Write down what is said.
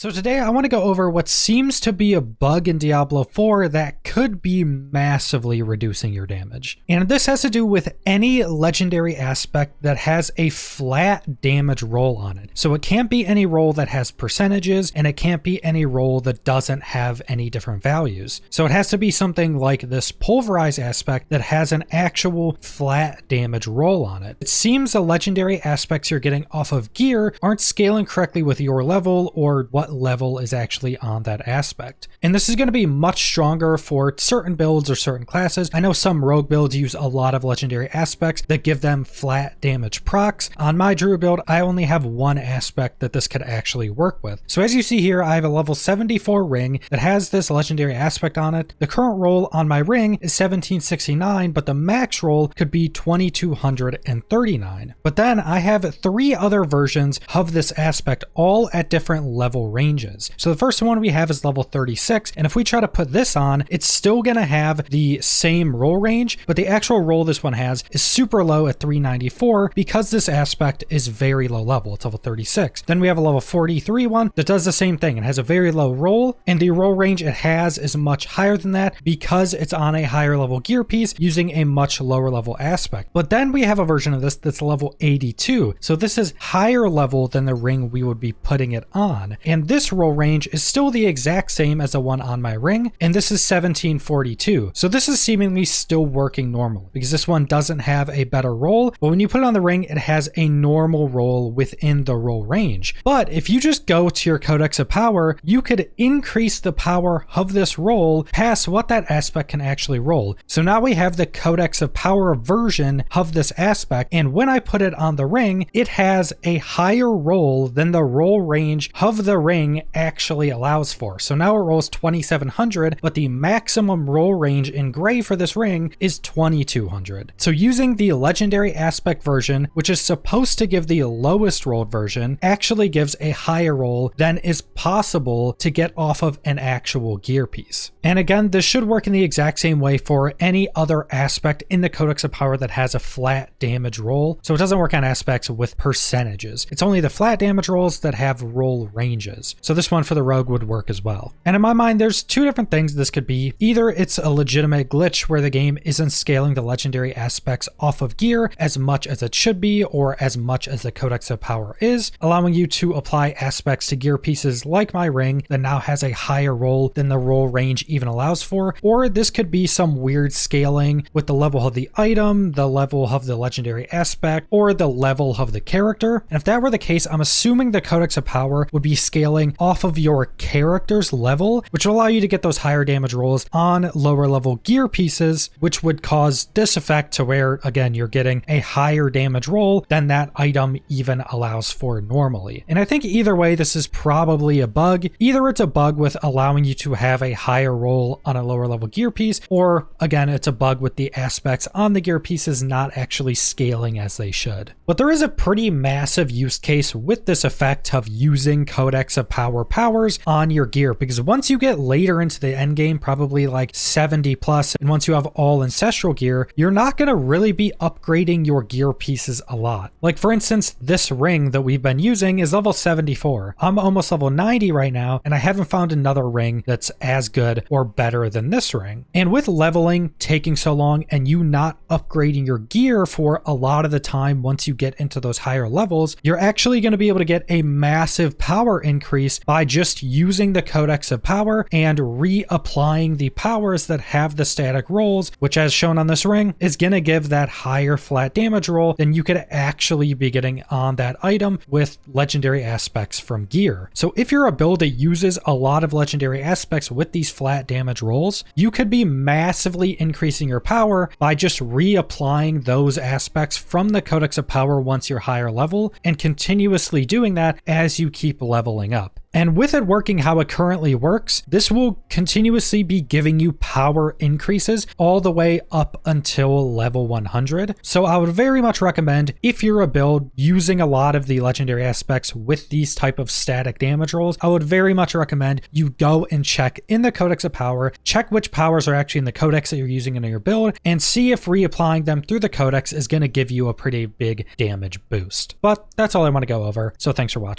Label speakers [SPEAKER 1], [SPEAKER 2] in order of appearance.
[SPEAKER 1] So today I want to go over what seems to be a bug in Diablo 4 that could be massively reducing your damage. And this has to do with any legendary aspect that has a flat damage roll on it. So it can't be any roll that has percentages, and it can't be any roll that doesn't have any different values. So it has to be something like this pulverize aspect that has an actual flat damage roll on it. It seems the legendary aspects you're getting off of gear aren't scaling correctly with your level or what level is actually on that aspect. And this is going to be much stronger for certain builds or certain classes. I know some rogue builds use a lot of legendary aspects that give them flat damage procs. On my druid build, I only have one aspect that this could actually work with. So as you see here, I have a level 74 ring that has this legendary aspect on it. The current roll on my ring is 1769, but the max roll could be 2239. But then I have three other versions of this aspect, all at different level ranges. So the first one we have is level 36, and if we try to put this on, it's still gonna have the same roll range, but the actual roll this one has is super low at 394 because this aspect is very low level. It's level 36. Then we have a level 43 one that does the same thing. It has a very low roll, and the roll range it has is much higher than that because it's on a higher level gear piece using a much lower level aspect. But then we have a version of this that's level 82. So this is higher level than the ring we would be putting it on. And this roll range is still the exact same as the one on my ring, and this is 1742. So this is seemingly still working normal because this one doesn't have a better roll, but when you put it on the ring, it has a normal roll within the roll range. But if you just go to your Codex of Power, you could increase the power of this roll past what that aspect can actually roll. So now we have the Codex of Power version of this aspect, and when I put it on the ring, it has a higher roll than the roll range of the ring actually allows for. So now it rolls 2700, but the maximum roll range in gray for this ring is 2200. So using the legendary aspect version, which is supposed to give the lowest rolled version, actually gives a higher roll than is possible to get off of an actual gear piece. And again, this should work in the exact same way for any other aspect in the Codex of Power that has a flat damage roll. So it doesn't work on aspects with percentages. It's only the flat damage rolls that have roll ranges. So this one for the rogue would work as well. And in my mind, there's two different things this could be. Either it's a legitimate glitch where the game isn't scaling the legendary aspects off of gear as much as it should be, or as much as the Codex of Power is, allowing you to apply aspects to gear pieces like my ring that now has a higher roll than the roll range even allows for. Or this could be some weird scaling with the level of the item, the level of the legendary aspect, or the level of the character. And if that were the case, I'm assuming the Codex of Power would be scaling off of your character's level, which will allow you to get those higher damage rolls on lower level gear pieces, which would cause this effect to where, again, you're getting a higher damage roll than that item even allows for normally. And I think either way, this is probably a bug. Either it's a bug with allowing you to have a higher roll on a lower level gear piece, or again, it's a bug with the aspects on the gear pieces not actually scaling as they should. But there is a pretty massive use case with this effect of using Codex of Power powers on your gear, because once you get later into the end game, probably like 70 plus, and once you have all ancestral gear, you're not going to really be upgrading your gear pieces a lot. Like for instance, this ring that we've been using is level 74. I'm almost level 90 right now, and I haven't found another ring that's as good or better than this ring. And with leveling taking so long and you not upgrading your gear for a lot of the time once you get into those higher levels, you're actually going to be able to get a massive power increase by just using the Codex of Power and reapplying the powers that have the static rolls, which as shown on this ring is going to give that higher flat damage roll than you could actually be getting on that item with legendary aspects from gear. So if you're a build that uses a lot of legendary aspects with these flat damage rolls, you could be massively increasing your power by just reapplying those aspects from the Codex of Power once you're higher level, and continuously doing that as you keep leveling up. And with it working how it currently works, this will continuously be giving you power increases all the way up until level 100. So I would very much recommend, if you're a build using a lot of the legendary aspects with these type of static damage rolls, I would very much recommend you go and check in the Codex of Power, check which powers are actually in the Codex that you're using in your build, and see if reapplying them through the Codex is going to give you a pretty big damage boost. But that's all I want to go over, so thanks for watching.